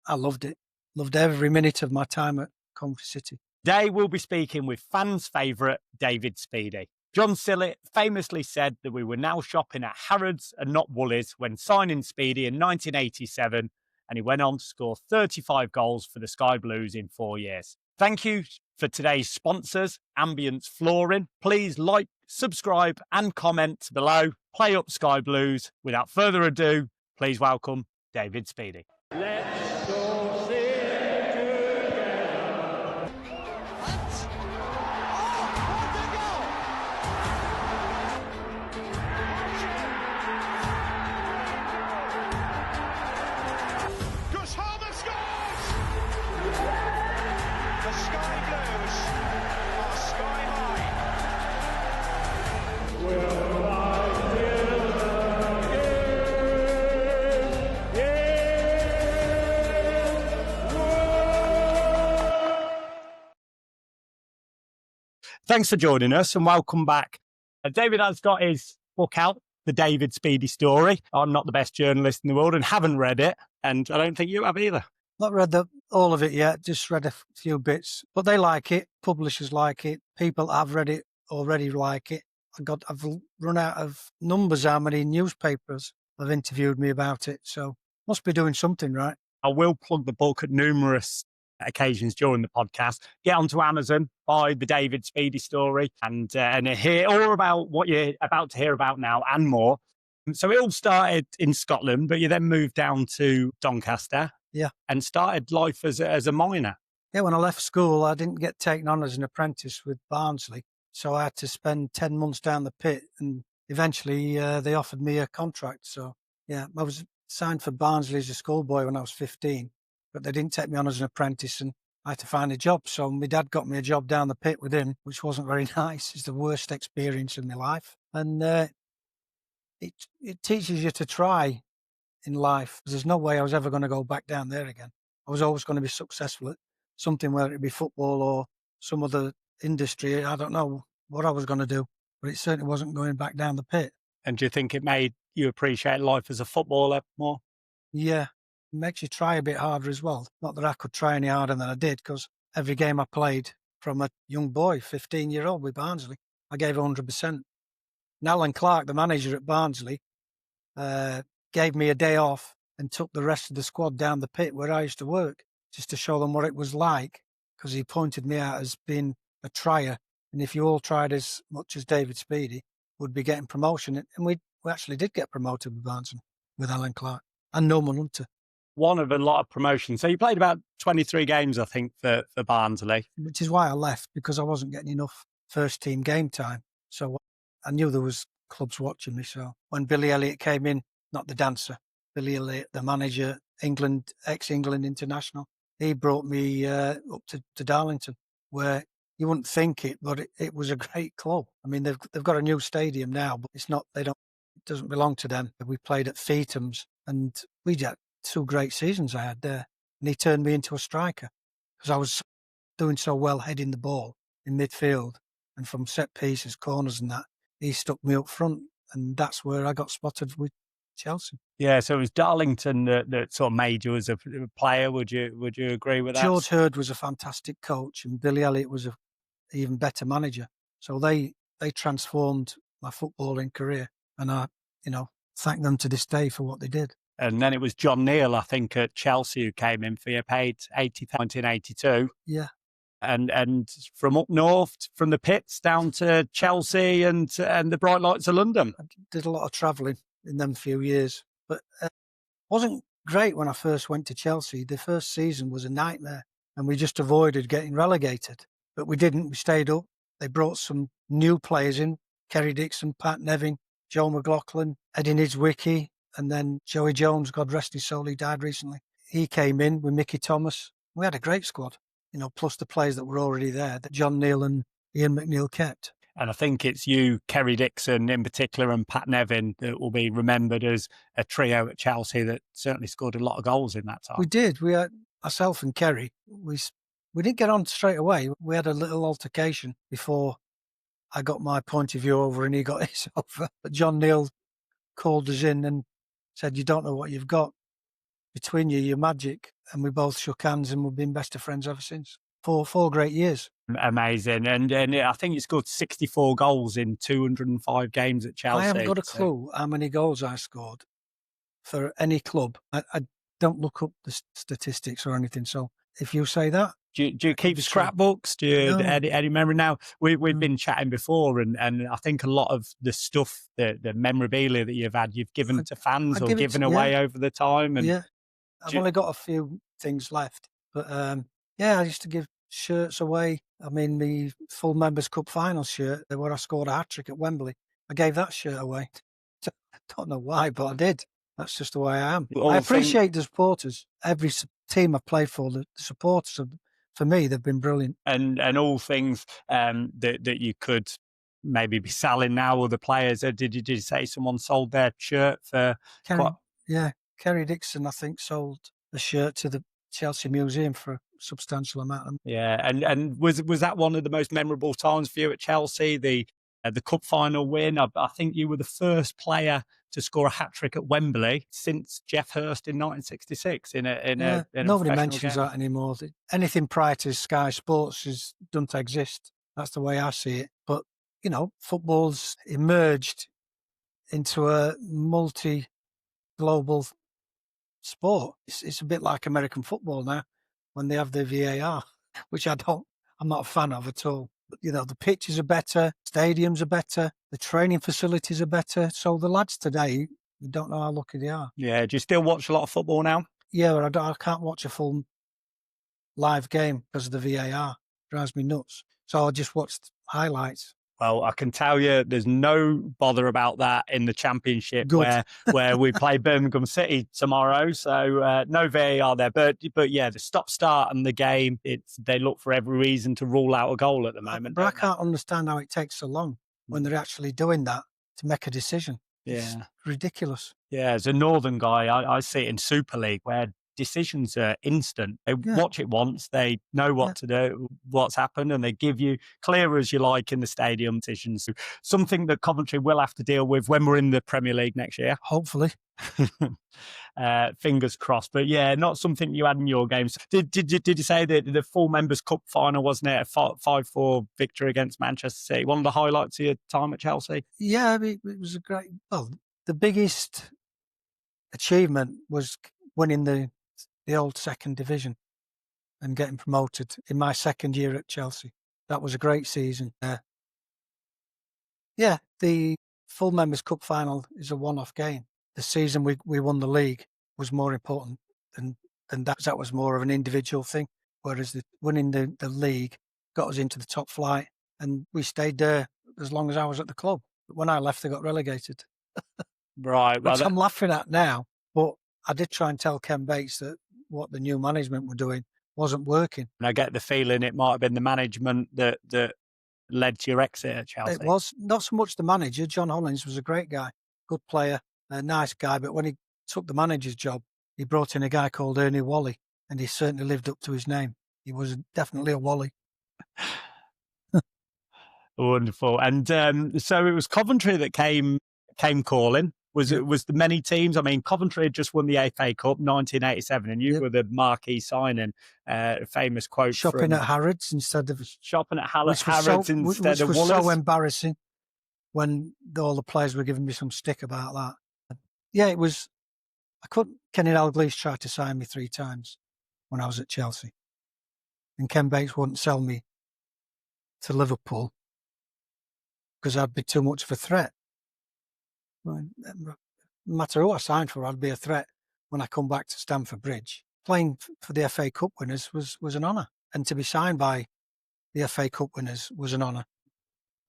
I loved it. Loved every minute of my time at Coventry City. Today we'll be speaking with fans' favourite David Speedie. John Sillett famously said that we were now shopping at Harrods and not Woolies when signing Speedy in 1987, and he went on to score 35 goals for the Sky Blues in 4 years. Thank you for today's sponsors, Ambience Flooring. Please like, subscribe and comment below. Play up Sky Blues. Without further ado, please welcome David Speedie. Let's go sing together. Hunt. Oh, what a goal! Gus Harmer scores! The Sky Blues are sky high. Will I hear Thanks for joining us and welcome back. David has got his book out, The David Speedie Story. I'm not the best journalist in the world and haven't read it, and I don't think you have either. Not read all of it yet, just read a few bits. But they like it, publishers like it, people that have read it already like it. I've run out of numbers how many newspapers have interviewed me about it, so must be doing something right. I will plug the book at numerous occasions during the podcast. Get onto Amazon, buy The David Speedie Story, and hear all about what you're about to hear about now and more. So it all started in Scotland, but you then moved down to Doncaster. Yeah. And started life as a minor. Yeah, when I left school, I didn't get taken on as an apprentice with Barnsley, so I had to spend 10 months down the pit, and eventually they offered me a contract. So, yeah, I was signed for Barnsley as a schoolboy when I was 15, but they didn't take me on as an apprentice, and I had to find a job. So my dad got me a job down the pit with him, which wasn't very nice. It's the worst experience in my life. And it teaches you to try in life. There's no way I was ever going to go back down there again. I was always going to be successful at something, whether it be football or some other industry. I don't know what I was going to do, but it certainly wasn't going back down the pit. And do you think it made you appreciate life as a footballer more? Yeah, it makes you try a bit harder as well. Not that I could try any harder than I did, because every game I played from a young boy, 15-year-old with Barnsley, I gave 100%. And Alan Clark, the manager at Barnsley, gave me a day off and took the rest of the squad down the pit where I used to work, just to show them what it was like, because he pointed me out as being a trier. And if you all tried as much as David Speedie, would be getting promotion. And we actually did get promoted with Barnsley, with Alan Clark and Norman Hunter. One of a lot of promotions. So you played about 23 games, I think, for Barnsley. Which is why I left, because I wasn't getting enough first team game time. So I knew there was clubs watching me. So when Billy Elliott came in, not the dancer, Billy Elliott, the manager, England, ex-England international, he brought me up to Darlington, where you wouldn't think it, but it was a great club. I mean, they've got a new stadium now, but it doesn't belong to them. We played at Feetham's, and we had 2 great seasons I had there. And he turned me into a striker, because I was doing so well heading the ball in midfield, and from set pieces, corners and that, he stuck me up front, and that's where I got spotted with Chelsea. Yeah, so it was Darlington that sort of made you as a player. Would you agree with that? George Hurd was a fantastic coach, and Billy Elliott was an even better manager. So they transformed my footballing career, and I, thank them to this day for what they did. And then it was John Neal, I think, at Chelsea, who came in for you, paid 80,000 in 1982. Yeah. And from up north, from the pits down to Chelsea and the bright lights of London. I did a lot of travelling in them few years, but it wasn't great when I first went to Chelsea. The first season was a nightmare, and we just avoided getting relegated. But we didn't. We stayed up. They brought some new players in, Kerry Dixon, Pat Nevin, Joe McLaughlin, Eddie Nidzwiecki, and then Joey Jones, God rest his soul, he died recently. He came in with Mickey Thomas. We had a great squad, plus the players that were already there that John Neal and Ian McNeil kept. And I think it's you, Kerry Dixon in particular, and Pat Nevin that will be remembered as a trio at Chelsea that certainly scored a lot of goals in that time. We did. We had myself and Kerry. We didn't get on straight away. We had a little altercation before I got my point of view over and he got his over. But John Neal called us in and said, "You don't know what you've got. between you, you're magic. And we both shook hands and we've been best of friends ever since. Four great years. Amazing. And I think he scored 64 goals in 205 games at Chelsea. I haven't got a clue how many goals I scored for any club. I don't look up the statistics or anything. So if you say that. Do you keep scrapbooks? Do you any memory? Now we've been chatting before, and I think a lot of the stuff, the memorabilia that you've had, you've given to fans or given away over the time. And yeah, I've only got a few things left, but I used to give shirts away. I mean, the full Members Cup final shirt where I scored a hat-trick at Wembley, I gave that shirt away. Don't know why, but I did. That's just the way I am. I appreciate the supporters. Every team I played for, the supporters, for me, they've been brilliant. And all things that you could maybe be selling now, or the players. Did you say someone sold their shirt for? Kerry Dixon, I think, sold a shirt to the Chelsea Museum for a substantial amount. Yeah, and was that one of the most memorable times for you at Chelsea? The cup final win. I think you were the first player to score a hat-trick at Wembley since Jeff Hurst in 1966 in a nobody mentions game. that anymore. Anything prior to Sky Sports doesn't exist. That's the way I see it. But, football's emerged into a multi-global sport. It's a bit like American football now when they have their VAR, which I'm not a fan of at all. But, the pitches are better, stadiums are better, the training facilities are better. So the lads today, you don't know how lucky they are. Yeah. Do you still watch a lot of football now? Yeah, but I can't watch a full live game because of the VAR. It drives me nuts. So I just watched highlights. Well, I can tell you there's no bother about that in the Championship where we play Birmingham City tomorrow. So no VAR there. But yeah, the stop-start and the game, they look for every reason to rule out a goal at the moment. But I can't understand how it takes so long when they're actually doing that to make a decision. Yeah. It's ridiculous. Yeah, as a Northern guy, I see it in Super League where decisions are instant. They watch it once, they know what to do, what's happened, and they give you clear as you like in the stadium decisions. Something that Coventry will have to deal with when we're in the Premier League next year. Hopefully. Fingers crossed. But yeah, not something you had in your games. Did you say that the full Members Cup final, wasn't it, a 5-4 victory against Manchester City? One of the highlights of your time at Chelsea? Yeah, it was a great... Well, the biggest achievement was winning the old second division and getting promoted in my second year at Chelsea. That was a great season. The full Members Cup final is a one-off game. The season we won the league was more important than that. That was more of an individual thing, whereas winning the league got us into the top flight, and we stayed there as long as I was at the club. But when I left, they got relegated. Right. Which I'm laughing at now, but I did try and tell Ken Bates that what the new management were doing wasn't working. And I get the feeling it might have been the management that led to your exit at Chelsea. It was not so much the manager. John Hollins was a great guy, good player, a nice guy. But when he took the manager's job, he brought in a guy called Ernie Wally, and he certainly lived up to his name. He was definitely a Wally. Wonderful. And so it was Coventry that came calling. Was the many teams? I mean, Coventry had just won the FA Cup 1987, and you were the marquee signing. A famous quote: "Shopping at Harrods instead of Harrods instead of Woolworths." Which was so embarrassing when all the players were giving me some stick about that. Yeah, it was. Kenny Dalglish tried to sign me 3 times when I was at Chelsea, and Ken Bates wouldn't sell me to Liverpool because I'd be too much of a threat. No matter who I signed for, I'd be a threat when I come back to Stamford Bridge. Playing for the FA Cup winners was an honour, and to be signed by the FA Cup winners was an honour.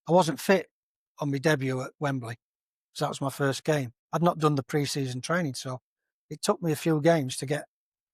I wasn't fit on my debut at Wembley, so that was my first game. I'd not done the pre-season training, so it took me a few games to get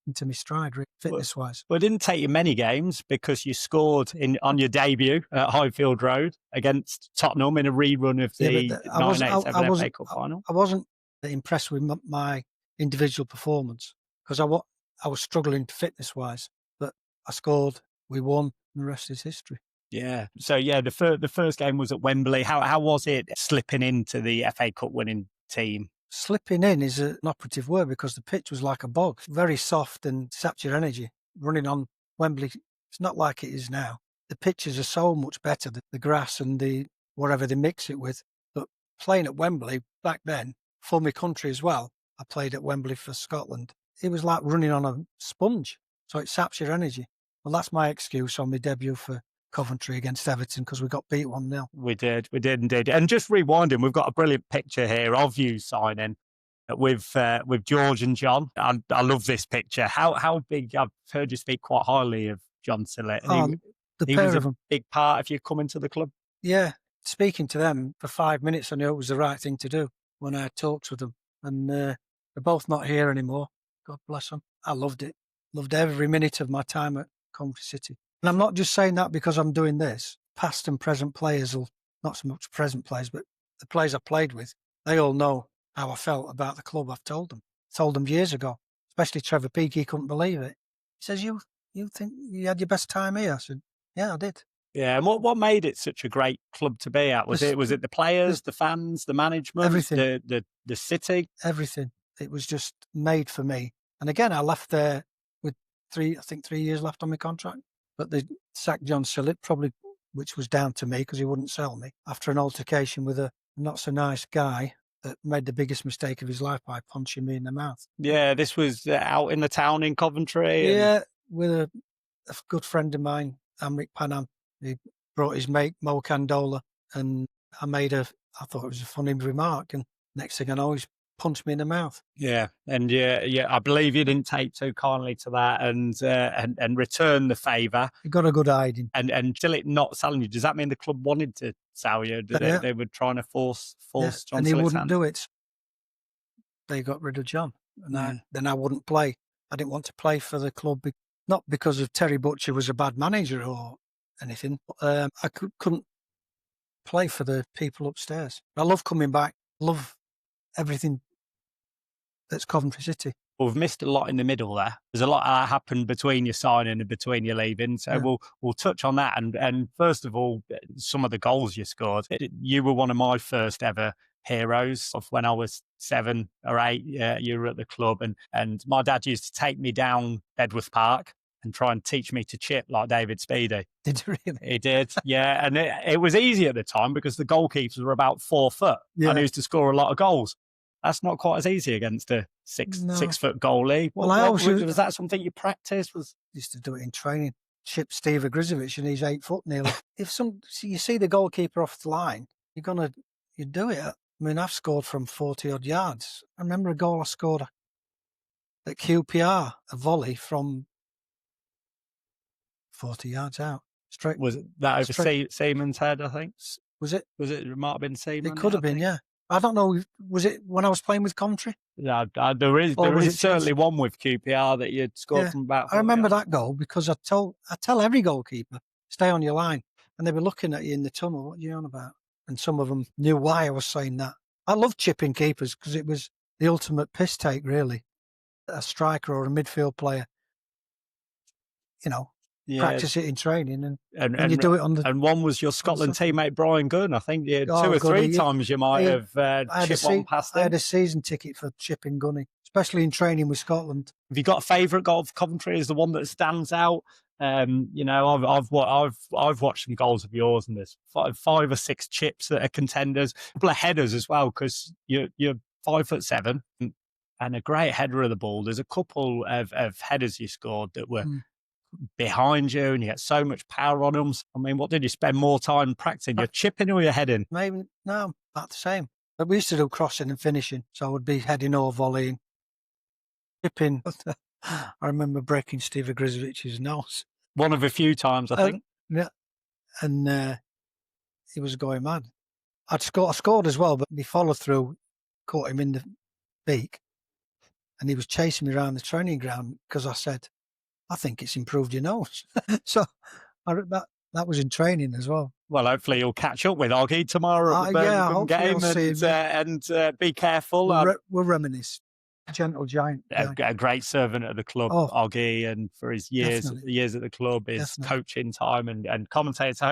into my stride, fitness-wise. Well, it didn't take you many games because you scored on your debut at Highfield Road against Tottenham in a rerun of the 1987 FA Cup final. I wasn't impressed with my individual performance because I was struggling fitness-wise, but I scored, we won, and the rest is history. Yeah. So, yeah, the first game was at Wembley. How was it slipping into the FA Cup winning team? Slipping in is an operative word because the pitch was like a bog, very soft and sapped your energy. Running on Wembley, it's not like it is now. The pitches are so much better, the grass and the whatever they mix it with. But playing at Wembley back then, for my country as well, I played at Wembley for Scotland. It was like running on a sponge, so it saps your energy. Well, that's my excuse on my debut for Coventry against Everton because we got beat 1-0. We did indeed. And just rewinding, we've got a brilliant picture here of you signing with George and John. I love this picture. How big? I've heard you speak quite highly of John Sillett. And The he pair was of a them. big part of you coming to the club. Yeah, speaking to them for 5 minutes, I knew it was the right thing to do when I had talks with them. And they're both not here anymore. God bless them. I loved it. Loved every minute of my time at Coventry City. And I'm not just saying that because I'm doing this. Past and present players, not so much present players, but the players I played with, they all know how I felt about the club. I've told them. Told them years ago, especially Trevor Peake. He couldn't believe it. He says, you think you had your best time here? I said, yeah, I did. Yeah, and what made it such a great club to be at? Was it the players, the fans, the management, everything, the city? Everything. It was just made for me. And again, I left there with 3 years left on my contract. But they sacked John Sillett, probably, which was down to me because he wouldn't sell me, after an altercation with a not so nice guy that made the biggest mistake of his life by punching me in the mouth. Yeah, this was out in the town in Coventry. Yeah, with a good friend of mine, Amrik Panam. He brought his mate, Mo Candola, and I thought it was a funny remark. And next thing I know, he's punched me in the mouth. Yeah, and I believe you didn't take too kindly to that and return the favour. You got a good hiding. And still it not selling you. Does that mean the club wanted to sell you? They were trying to force John and he Sillett's wouldn't hand? do it. They got rid of John, and then I wouldn't play. I didn't want to play for the club, not because of Terry Butcher was a bad manager or anything. I couldn't play for the people upstairs. I love coming back. Love everything that's Coventry City. Well, we've missed a lot in the middle there. There's a lot that happened between your signing and between your leaving. So we'll touch on that. And first of all, some of the goals you scored. You were one of my first ever heroes of when I was 7 or 8. You were at the club, and my dad used to take me down Bedworth Park and try and teach me to chip like David Speedie. Did you really? He did, yeah. And it was easy at the time because the goalkeepers were about 4 foot and he used to score a lot of goals. That's not quite as easy against a 6 foot goalie. Was that something you practiced? Used to do it in training. Chip Steve Grizovic and he's 8 foot nearly. If you see the goalkeeper off the line, you do it. I mean, I've scored from 40 odd yards. I remember a goal I scored at QPR, a volley from 40 yards out. Straight. Was it that over Seaman's head, I think? Was it? It might have been Seaman. It could have been, yeah. I don't know. Was it when I was playing with Coventry? Yeah, there is certainly one with QPR that you'd scored from about. I remember that goal because I tell every goalkeeper, stay on your line. And they were looking at you in the tunnel. What are you on about? And some of them knew why I was saying that. I love chipping keepers because it was the ultimate piss take, really. A striker or a midfield player, practice it in training and you do it on the... And one was your Scotland teammate, Brian Gunn. I think 2 or 3 times you might have chipped one past him. I had a season ticket for chipping Gunny, especially in training with Scotland. Have you got a favourite goal for Coventry? Is the one that stands out? I've watched some goals of yours, and there's 5 or 6 chips that are contenders. A couple of headers as well, because you're 5'7" and a great header of the ball. There's a couple of headers you scored that were behind you, and you had so much power on them. I mean, what did you spend more time practicing? You're chipping or you're heading? Maybe no, about the same. But we used to do crossing and finishing, so I would be heading or volleying, chipping. I remember breaking Steve Grizovic's nose. One of a few times, I think. Yeah, and he was going mad. I scored as well, but my follow through caught him in the beak, and he was chasing me around the training ground because I said, I think it's improved your nose. So that was in training as well. Well, hopefully you'll catch up with Oggy tomorrow at the Birmingham game and be careful. We'll reminisce. Gentle giant. A great servant at the club, Oggy, and for his years at the club, his coaching time and commentator. So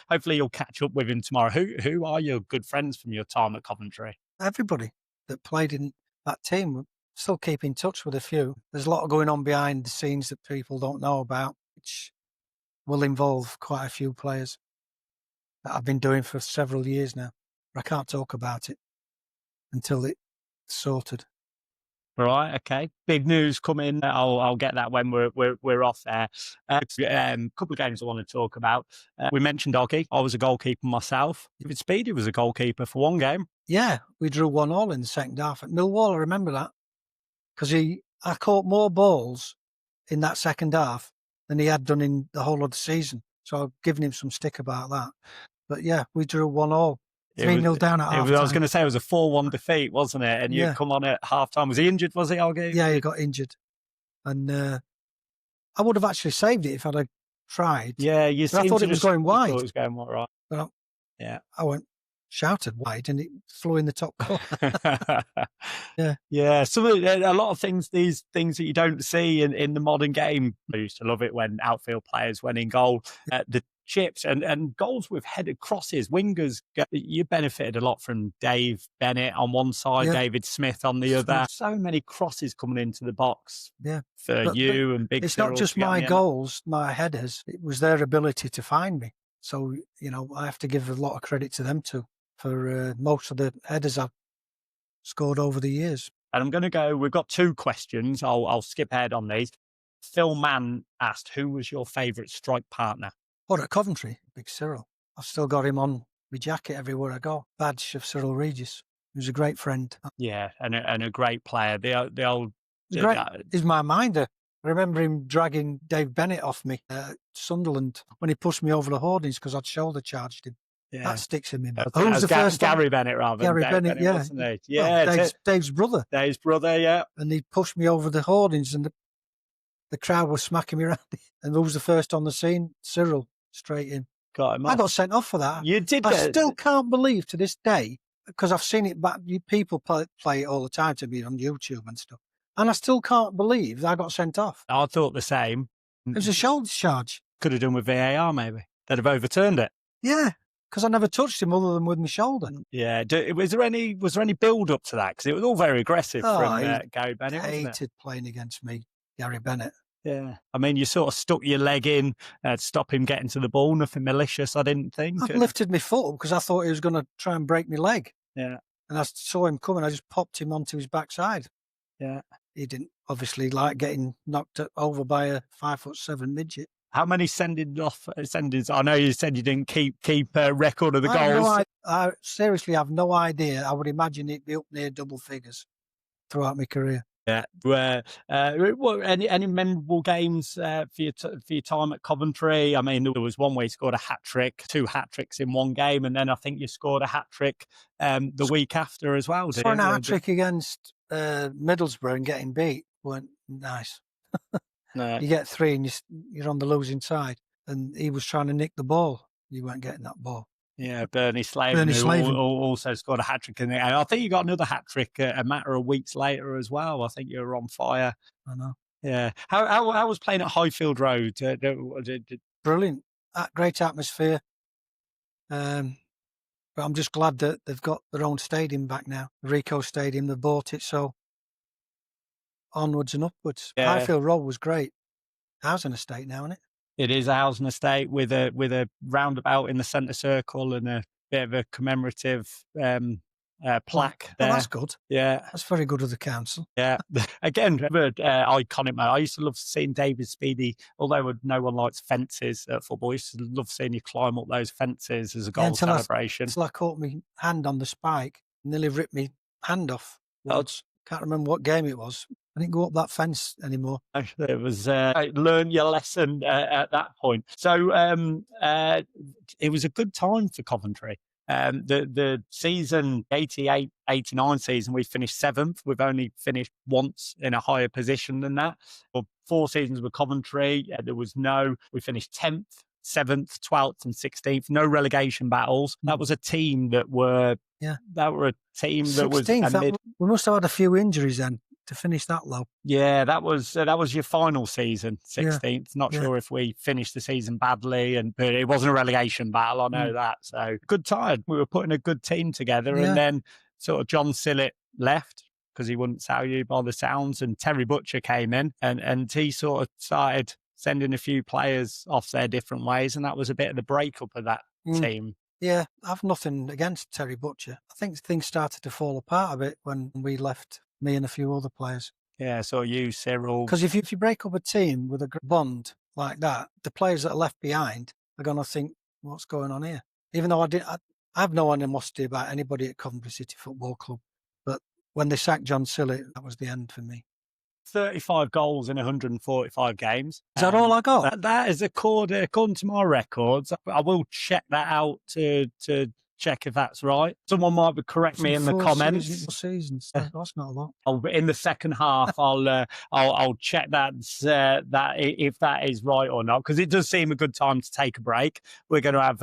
hopefully you'll catch up with him tomorrow. Who are your good friends from your time at Coventry? Everybody. that played in that team. We still keep in touch with a few. There's a lot going on behind the scenes that people don't know about, which will involve quite a few players that I've been doing for several years now. But I can't talk about it until it's sorted. Right. Okay. Big news coming. I'll get that when we're off there. Couple of games I want to talk about. We mentioned hockey. I was a goalkeeper myself. David Speedie was a goalkeeper for one game. Yeah, we drew 1-1 in the second half at Millwall. I remember that because I caught more balls in that second half than he had done in the whole of the season. So I've given him some stick about that. But yeah, we drew 1-1. 3-0 down at half time. I was going to say it was a 4-1 defeat, wasn't it? And you come on at half time. Was he injured? Was he, Algie? Yeah, he got injured. And I would have actually saved it if I'd have tried. Yeah, I thought it was going wide. I thought it was going right. But yeah. I went shouted wide and it flew in the top corner. Yeah. Yeah. A lot of these things that you don't see in the modern game. I used to love it when outfield players went in goal. The chips and goals with headed crosses, wingers, you benefited a lot from Dave Bennett on one side, David Smith on the other. So many crosses coming into the box for you and Big It's Cyril not just my goals, my headers. It was their ability to find me. So, I have to give a lot of credit to them too for most of the headers I've scored over the years. And I'm going to go, we've got 2 questions. I'll skip ahead on these. Phil Mann asked, who was your favourite strike partner? At Coventry, Big Cyril. I've still got him on my jacket everywhere I go. Badge of Cyril Regis. He was a great friend. Yeah, and a great player. The old... He's my minder. I remember him dragging Dave Bennett off me at Sunderland when he pushed me over the hoardings because I'd shoulder charged him. Yeah. That sticks in me. Who was the first? Gary Bennett, rather. Gary Bennett, yeah. Wasn't he? Yeah, well, Dave's brother. Dave's brother, yeah. And he pushed me over the hoardings and the crowd was smacking me around. And who was the first on the scene? Cyril, straight in. Got him off. I got sent off for that. You did. I still can't believe to this day, because I've seen it back. People play it all the time to me on YouTube and stuff. And I still can't believe that I got sent off. I thought the same. It was a shoulder charge. Could have done with VAR, maybe. They'd have overturned it. Yeah, because I never touched him other than with my shoulder. Yeah. Was there any build up to that? Because it was all very aggressive from Gary Bennett. Hated playing against me, Gary Bennett. Yeah. I mean, you sort of stuck your leg in to stop him getting to the ball. Nothing malicious, I didn't think. I lifted my foot because I thought he was going to try and break my leg. Yeah. And I saw him coming. I just popped him onto his backside. Yeah. He didn't obviously like getting knocked over by a 5'7" midget. How many sendings? I know you said you didn't keep a record of the goals. I seriously have no idea. I would imagine it'd be up near double figures throughout my career. Yeah. Any memorable games for your time at Coventry? I mean, there was one where you scored a hat-trick, 2 hat-tricks in one game, and then I think you scored a hat-trick the week after as well. Scoring a hat-trick against Middlesbrough and getting beat weren't nice. No. You get 3 and you're on the losing side, and he was trying to nick the ball. You weren't getting that ball. Yeah, Bernie Slaven, also scored a hat-trick in the end. I think you got another hat-trick a matter of weeks later as well. I think you were on fire. I know. Yeah. How was playing at Highfield Road? Brilliant. Great atmosphere. But I'm just glad that they've got their own stadium back now. The Rico Stadium, they bought it, so onwards and upwards. Yeah. Highfield Road was great. Housing estate now, isn't it? It is a housing estate with a roundabout in the centre circle and a bit of a commemorative plaque there. Well, that's good. Yeah. That's very good of the council. Yeah. Again, iconic man. I used to love seeing David Speedie, although no one likes fences at football. I used to love seeing you climb up those fences as a goal celebration. Until I caught my hand on the spike, nearly ripped my hand off. Can't remember what game it was. I didn't go up that fence anymore. It was learn your lesson at that point. So it was a good time for Coventry. The season 88-89 season, we finished 7th. We've only finished once in a higher position than that. For 4 seasons with Coventry, we finished 10th, 7th, 12th, and 16th. No relegation battles. That was a team that were. Yeah, that were a team that 16th, was. We must have had a few injuries then to finish that low. Yeah, that was your final season, 16th. Yeah. Not sure if we finished the season badly, but it wasn't a relegation battle. I know that. So good time. We were putting a good team together, and then sort of John Sillett left because he wouldn't sell you by the sounds, and Terry Butcher came in, and he sort of started sending a few players off their different ways, and that was a bit of the breakup of that team. Yeah, I've nothing against Terry Butcher. I think things started to fall apart a bit when we left, me and a few other players. Yeah, so you, Cyril. Because if you break up a team with a bond like that, the players that are left behind are going to think, what's going on here? Even though I have no animosity about anybody at Coventry City Football Club. But when they sacked John Sillett, that was the end for me. 35 goals in 145 games. Is that all I got? That is according to my records. I will check that out to check if that's right. Someone might correct me in the comments. Seasons. That's not a lot. In the second half, I'll check that if that is right or not, because it does seem a good time to take a break. We're going to have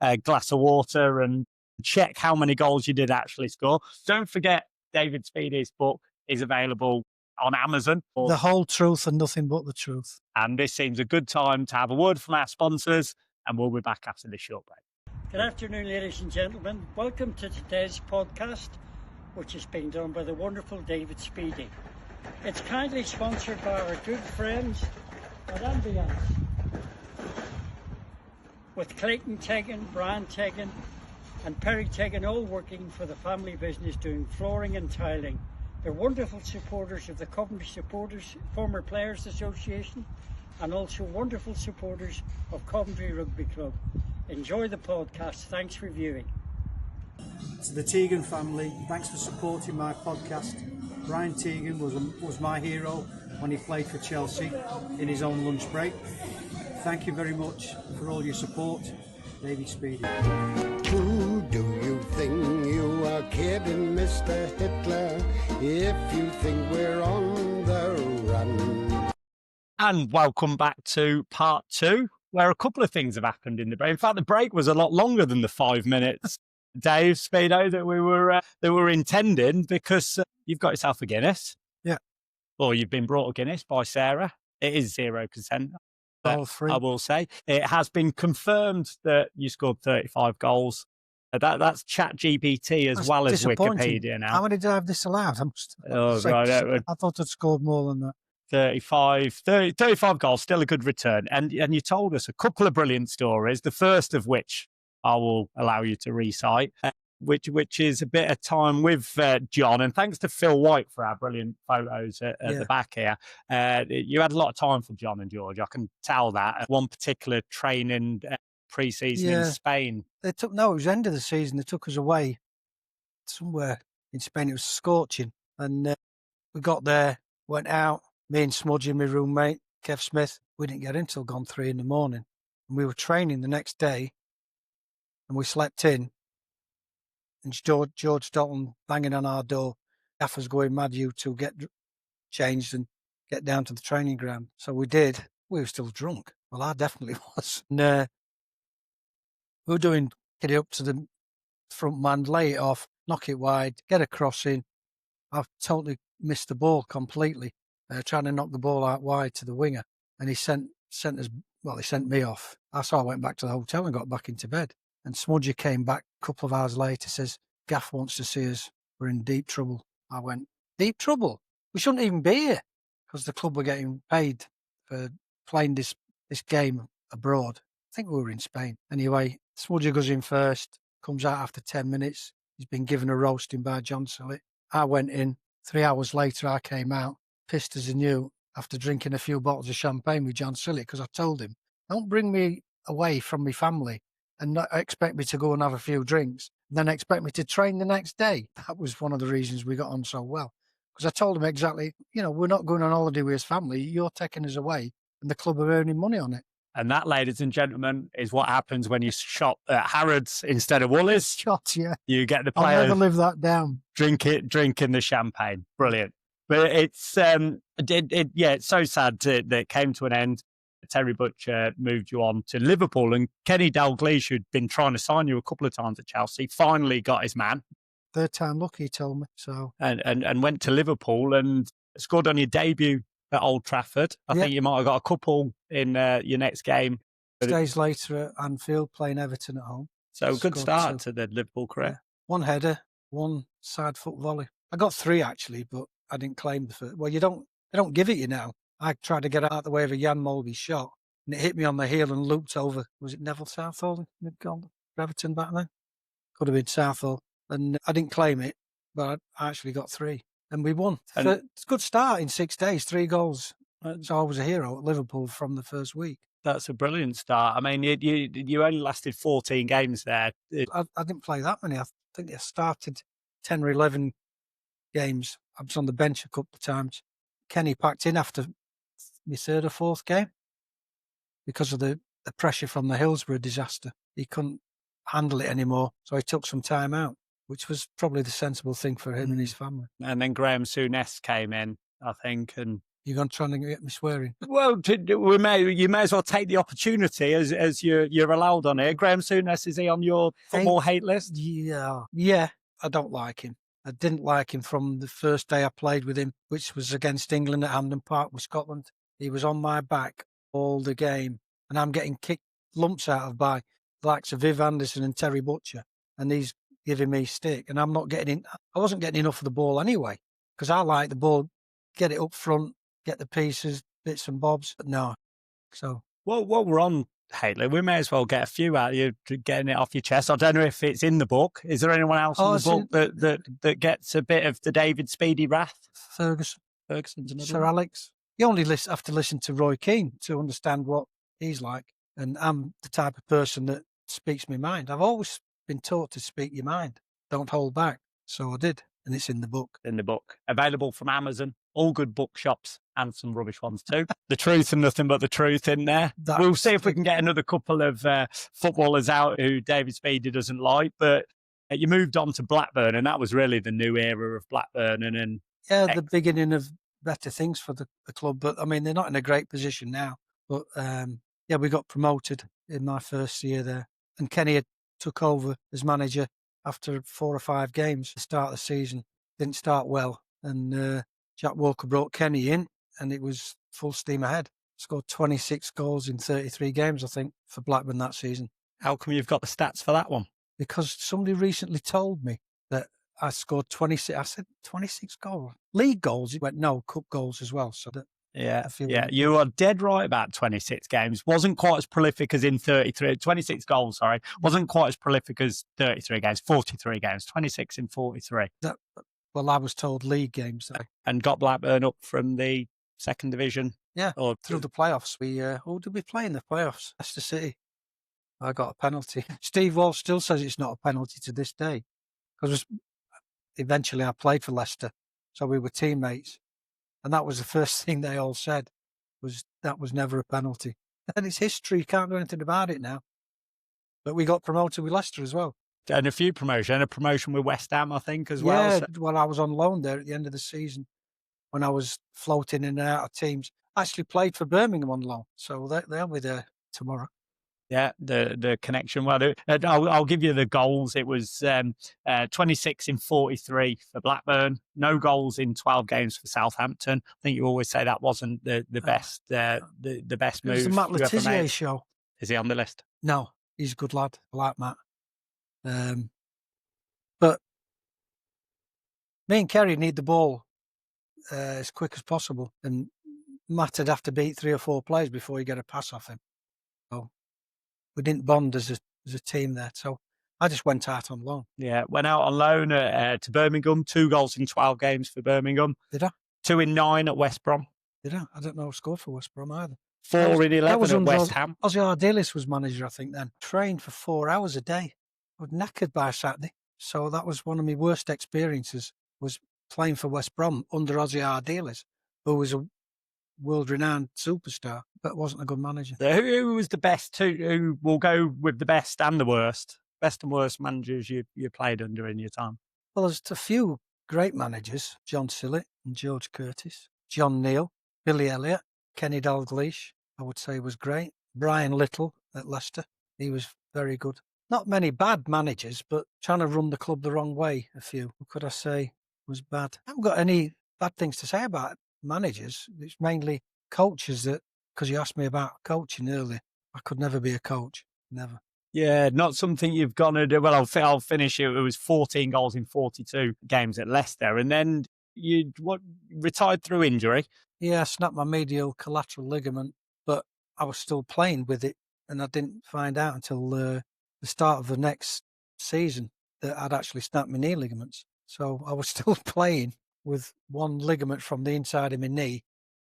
a glass of water and check how many goals you did actually score. Don't forget, David Speedie's book is available on Amazon. The Whole Truth and Nothing But the Truth. And this seems a good time to have a word from our sponsors, and we'll be back after this short break. Good afternoon, ladies and gentlemen. Welcome to today's podcast, which is being done by the wonderful David Speedie. It's kindly sponsored by our good friends at Ambiance, with Clayton Tegan, Brian Tegan and Perry Tegan all working for the family business doing flooring and tiling. They're wonderful supporters of the Coventry Former Players Association, and also wonderful supporters of Coventry Rugby Club. Enjoy the podcast. Thanks for viewing. To the Tegan family, thanks for supporting my podcast. Brian Tegan was my hero when he played for Chelsea in his own lunch break. Thank you very much for all your support. David Speedie. Who do you think you are kidding, Mr. Hitler, if you think we're on the run? And welcome back to part 2, where a couple of things have happened in the break. In fact, the break was a lot longer than the 5 minutes, Dave Speedo, that we were intending, because you've got yourself a Guinness. Yeah. Or you've been brought a Guinness by Sarah. It is 0%. All free. I will say it has been confirmed that you scored 35 goals. That's ChatGPT as well as Wikipedia now. How many did I have disallowed? I thought I'd scored more than that. 35 goals, still a good return. And you told us a couple of brilliant stories, the first of which I will allow you to recite, which is a bit of time with John. And thanks to Phil White for our brilliant photos at the back here. You had a lot of time for John and George. I can tell that. One particular training pre-season in Spain. It was the end of the season. They took us away somewhere in Spain. It was scorching. And we got there, went out, me and Smudgy, my roommate, Kev Smith. We didn't get in till gone 3 a.m. And we were training the next day, and we slept in. And George Dalton banging on our door. Gaffer's going mad, you two get changed and get down to the training ground. So we did. We were still drunk. Well, I definitely was. And we were doing, get it up to the front man, lay it off, knock it wide, get a cross in. I've totally missed the ball completely, trying to knock the ball out wide to the winger. And he sent me off. So I went back to the hotel and got back into bed. And Smudgy came back a couple of hours later, says, Gaff wants to see us. We're in deep trouble. I went, deep trouble? We shouldn't even be here, because the club were getting paid for playing this game abroad. I think we were in Spain. Anyway, Smudgy goes in first, comes out after 10 minutes. He's been given a roasting by John Sillett. I went in. 3 hours later, I came out, pissed as I knew, after drinking a few bottles of champagne with John Sillett, because I told him, don't bring me away from my family and not expect me to go and have a few drinks, and then expect me to train the next day. That was one of the reasons we got on so well. Because I told him exactly, we're not going on holiday with his family. You're taking us away, and the club are earning money on it. And that, ladies and gentlemen, is what happens when you shop at Harrods instead of Woolies. Shot, yeah. You get the players. I'll never live that down. Drinking the champagne. Brilliant. But it's so sad that it came to an end. Terry Butcher moved you on to Liverpool, and Kenny Dalglish, who'd been trying to sign you a couple of times at Chelsea, finally got his man. Third time lucky, he told me. So and went to Liverpool and scored on your debut at Old Trafford. I think you might have got a couple in your next game. 6 days later at Anfield, playing Everton at home. So good start to the Liverpool career. One header, one side foot volley. I got 3 actually, but I didn't claim the first. Well, they don't give it you now. I tried to get out the way of a Jan Mulvey shot, and it hit me on the heel and looped over. Was it Neville Southall? Everton back then? Could have been Southall. And I didn't claim it, but I actually got 3. And we won. And- It's a good start in 6 days, 3 goals. So I was a hero at Liverpool from the first week. That's a brilliant start. I mean, you only lasted 14 games there. I didn't play that many. I think I started 10 or 11 games. I was on the bench a couple of times. Kenny packed in after my 3rd or 4th game because of the pressure from the Hillsborough disaster. He couldn't handle it anymore, so he took some time out, which was probably the sensible thing for him and his family. And then Graham Souness came in, I think, and You're going to try and get me swearing? well, you may as well take the opportunity as you're allowed on it. Graham Souness, is he on your football hate list? Yeah. I don't like him. I didn't like him from the first day I played with him, which was against England at Hampden Park with Scotland. He was on my back all the game, and I'm getting kicked lumps out of by the likes of Viv Anderson and Terry Butcher, and he's giving me stick, and I'm not getting in. I wasn't getting enough of the ball anyway, because I like the ball, get it up front, get the pieces, bits and bobs, but no. So, well, while we're on Haley, we may as well get a few out of you, getting it off your chest. I don't know if it's in the book. Is there anyone else in the book that gets a bit of the David Speedie wrath? Ferguson's another Sir one. Alex. You only have to listen to Roy Keane to understand what he's like. And I'm the type of person that speaks my mind. I've always been taught to speak your mind. Don't hold back. So I did. And it's in the book. In the book. Available from Amazon, all good bookshops, and some rubbish ones too. The truth and nothing but the truth in there. We'll see if we can get another couple of footballers out who David Speedie doesn't like. But you moved on to Blackburn, and that was really the new era of Blackburn. And then the beginning of better things for the club. But I mean, they're not in a great position now. But we got promoted in my first year there. And Kenny had took over as manager after 4 or 5 games to start the season. Didn't start well. And Jack Walker brought Kenny in, and it was full steam ahead. Scored 26 goals in 33 games, I think, for Blackburn that season. How come you've got the stats for that one? Because somebody recently told me that I scored 26. I said 26 goals. League goals? He went, no, cup goals as well. So that you are dead right about 26 games. Wasn't quite as prolific as in 26 goals, sorry. Wasn't quite as prolific as 33 games, 43 games, 26 in 43. Well, I was told league games. And got Blackburn up from the 2nd division? Yeah, through the playoffs. Who did we play in the playoffs? Leicester City. I got a penalty. Steve Walsh still says it's not a penalty to this day. Because eventually I played for Leicester. So we were teammates. And that was the first thing they all said, was that was never a penalty. And it's history. You can't do anything about it now. But we got promoted with Leicester as well. And a promotion with West Ham, I think, as well. Yeah, well, I was on loan there at the end of the season when I was floating in and out of teams. I actually played for Birmingham on loan, so they'll be there tomorrow. Yeah, the connection. Well, I'll give you the goals. It was 26 in 43 for Blackburn. No goals in 12 games for Southampton. I think you always say that wasn't the best the best move. It was the Matt Le Tissier show. Is he on the list? No, he's a good lad. I like Matt. But me and Kerry need the ball as quick as possible, and Matt would have to beat 3 or 4 players before you get a pass off him. So we didn't bond as a team there. So I just went out on loan. Yeah, went out on loan to Birmingham. 2 goals in 12 games for Birmingham. Did I? 2 in 9 at West Brom. Did I? I don't know who scored for West Brom either. 4 in 11 at West Ham. Ozzy Ardiles was manager, I think, then. Trained for 4 hours a day. I was knackered by Saturday. So that was one of my worst experiences, was playing for West Brom under Ozzy Ardiles, who was a world-renowned superstar, but wasn't a good manager. Who was the best? Who will go with the best and the worst? Best and worst managers you played under in your time? Well, there's a few great managers. John Sillett and George Curtis. John Neal, Billy Elliott, Kenny Dalglish, I would say was great. Brian Little at Leicester, he was very good. Not many bad managers, but trying to run the club the wrong way, a few. What could I say was bad? I haven't got any bad things to say about managers. It's mainly coaches that, because you asked me about coaching earlier, I could never be a coach. Never. Yeah, not something you've gone to do. Well, I'll finish it. It was 14 goals in 42 games at Leicester. And then you retired through injury. Yeah, I snapped my medial collateral ligament, but I was still playing with it, and I didn't find out until the start of the next season that I'd actually snapped my knee ligaments. So I was still playing with one ligament from the inside of my knee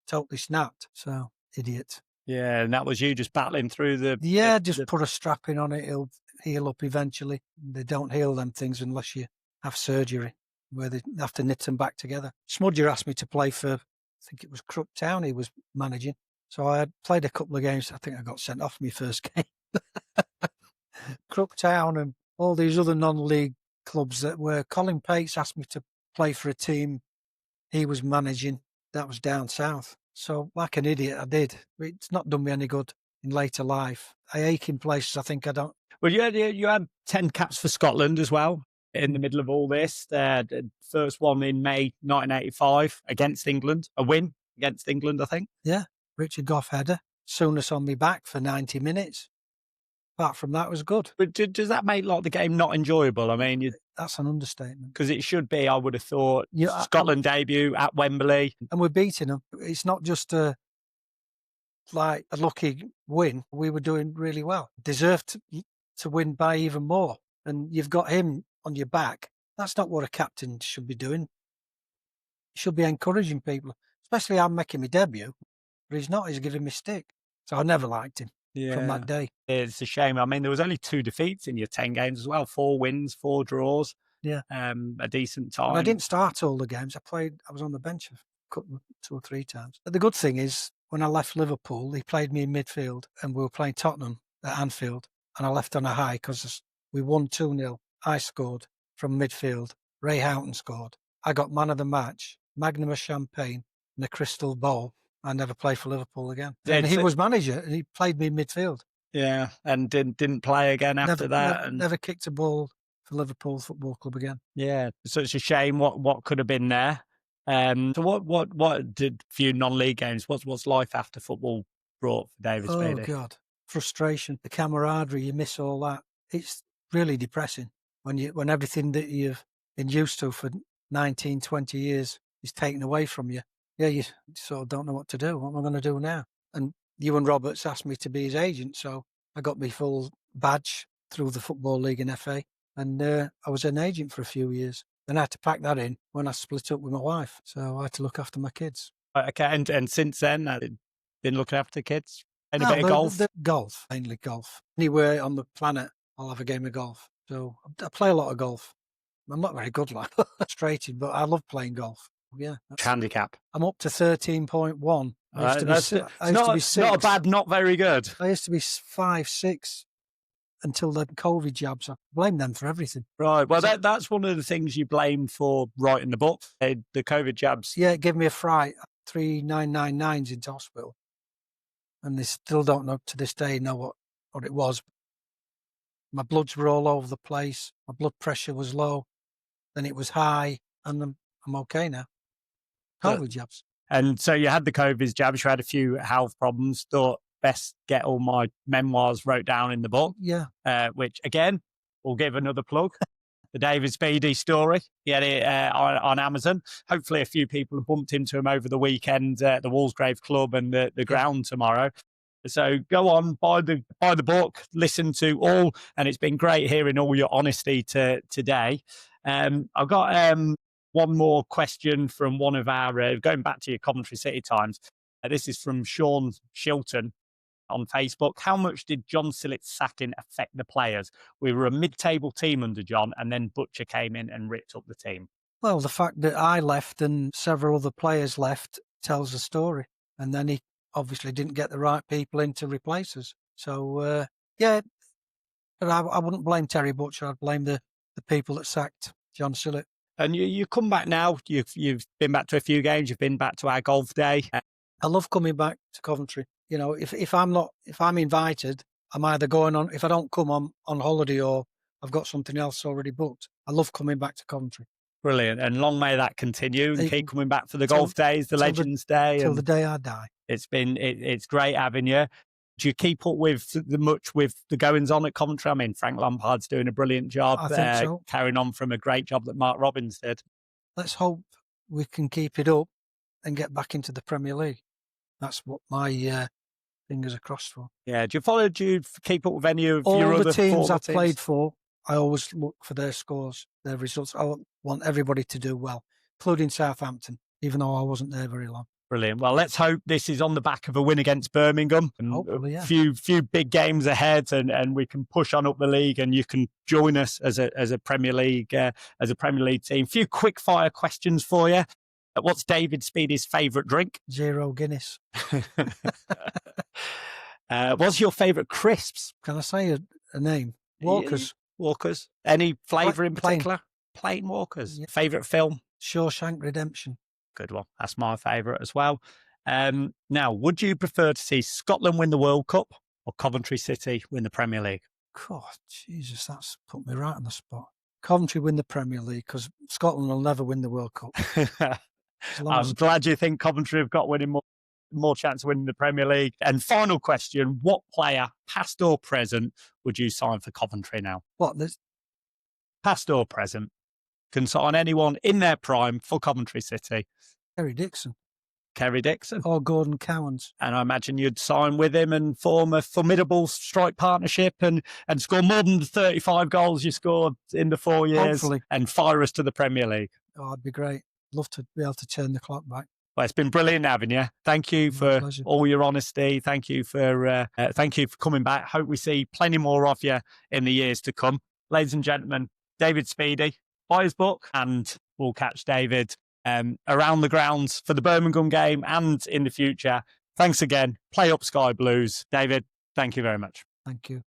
totally snapped. So, idiot. Yeah, and that was you just battling through the... Yeah, just put a strapping on it. It'll heal up eventually. They don't heal them things unless you have surgery, where they have to knit them back together. Smudger asked me to play for, I think it was Crook Town he was managing. So I had played a couple of games. I think I got sent off my first game. Crook Town and all these other non-league clubs that were... Colin Pates asked me to play for a team he was managing that was down south. So, like an idiot, I did. It's not done me any good in later life. I ache in places I think I don't. Well, you had 10 caps for Scotland as well in the middle of all this. The first one in May 1985 against England, a win against England, I think. Yeah, Richard Gough header, Souness on me back for 90 minutes. Apart from that, it was good. But does that make the game not enjoyable? I mean, that's an understatement. Because it should be, I would have thought, Scotland debut at Wembley. And we're beating them. It's not just a lucky win. We were doing really well. Deserved to win by even more. And you've got him on your back. That's not what a captain should be doing. He should be encouraging people, especially I'm making my debut. But he's not. He's giving me stick. So I never liked him. From that day. It's a shame. I mean, there was only 2 defeats in your 10 games as well. 4 wins, 4 draws. Yeah. A decent time. And I didn't start all the games. I was on the bench a couple, 2 or 3 times. But the good thing is, when I left Liverpool, he played me in midfield and we were playing Tottenham at Anfield. And I left on a high because we won 2-0. I scored from midfield. Ray Houghton scored. I got man of the match, magnum of champagne and a crystal bowl. I never played for Liverpool again. And he was manager and he played me in midfield. Yeah, and didn't play again after that. Never kicked a ball for Liverpool Football Club again. Yeah, so it's a shame what could have been there. So what did few non-league games? What's life after football brought for David Speedie? Oh God, frustration, the camaraderie, you miss all that. It's really depressing when everything that you've been used to for 19, 20 years is taken away from you. Yeah, you sort of don't know what to do. What am I going to do now? And Ewan Roberts asked me to be his agent, so I got my full badge through the Football League and FA, and I was an agent for a few years. Then I had to pack that in when I split up with my wife, so I had to look after my kids. Okay, and since then, been looking after kids? Any bit of golf? Golf, mainly golf. Anywhere on the planet, I'll have a game of golf. So I play a lot of golf. I'm not very good, frustrated, but I love playing golf. Yeah. Handicap. I'm up to 13.1. It's not a bad, not very good. I used to be 5, 6 until the COVID jabs. I blame them for everything. Right. Well, that's one of the things you blame for writing the book, the COVID jabs. Yeah, it gave me a fright. 3 999s into hospital. And they still don't know to this day what it was. My bloods were all over the place. My blood pressure was low. Then it was high. And I'm okay now. COVID jabs. And so you had the COVID jabs, you had a few health problems, thought best get all my memoirs wrote down in the book. Yeah. Which, again, we'll give another plug. The David Speedie story. He had it on Amazon. Hopefully a few people have bumped into him over the weekend at the Walsgrave Club and the ground tomorrow. So go on, buy the book, listen to all, and it's been great hearing all your honesty today. I've got... one more question from one of our, going back to your Coventry City times. This is from Sean Shilton on Facebook. How much did John Sillett's sacking affect the players? We were a mid-table team under John, and then Butcher came in and ripped up the team. Well, the fact that I left and several other players left tells the story. And then he obviously didn't get the right people in to replace us. So, yeah, but I wouldn't blame Terry Butcher. I'd blame the people that sacked John Sillett. And you come back now. You've been back to a few games. You've been back to our golf day. I love coming back to Coventry. You know, if I'm invited, I'm either going on. If I don't come on holiday or I've got something else already booked. I love coming back to Coventry. Brilliant, and long may that continue. And keep coming back for the golf days, the Legends Day, till the day I die. It's great having you. Do you keep up with the goings on at Coventry? I mean, Frank Lampard's doing a brilliant job. I think so. Carrying on from a great job that Mark Robbins did. Let's hope we can keep it up and get back into the Premier League. That's what my fingers are crossed for. Yeah. Do you keep up with any of all your the other teams I've teams? played for? I always look for their scores, their results. I want everybody to do well, including Southampton, even though I wasn't there very long. Brilliant. Well, let's hope this is on the back of a win against Birmingham. And hopefully, yeah. Few big games ahead, and we can push on up the league, and you can join us as a Premier League team. Few quick fire questions for you. What's David Speedie's favourite drink? 0 Guinness. What's your favourite crisps? Can I say a name? Walkers. Walkers. Any flavour in Plain. particular? Plain Walkers. Yeah. Favourite film? Shawshank Redemption. Good one. That's my favourite as well. Now, would you prefer to see Scotland win the World Cup or Coventry City win the Premier League? God, Jesus, that's put me right on the spot. Coventry win the Premier League because Scotland will never win the World Cup. I'm glad you think Coventry have got winning more chance of winning the Premier League. And final question, what player, past or present, would you sign for Coventry now? What? Past or present. Can sign anyone in their prime for Coventry City. Kerry Dixon. Kerry Dixon. Or Gordon Cowens. And I imagine you'd sign with him and form a formidable strike partnership and score more than the 35 goals you scored in the 4 years. Hopefully. And fire us to the Premier League. Oh, it'd be great. Love to be able to turn the clock back. Well, it's been brilliant having you. Thank you for all your honesty. Thank you for coming back. Hope we see plenty more of you in the years to come. Ladies and gentlemen, David Speedie, buy his book, and we'll catch David around the grounds for the Birmingham game and in the future. Thanks again. Play up Sky Blues. David, thank you very much. Thank you.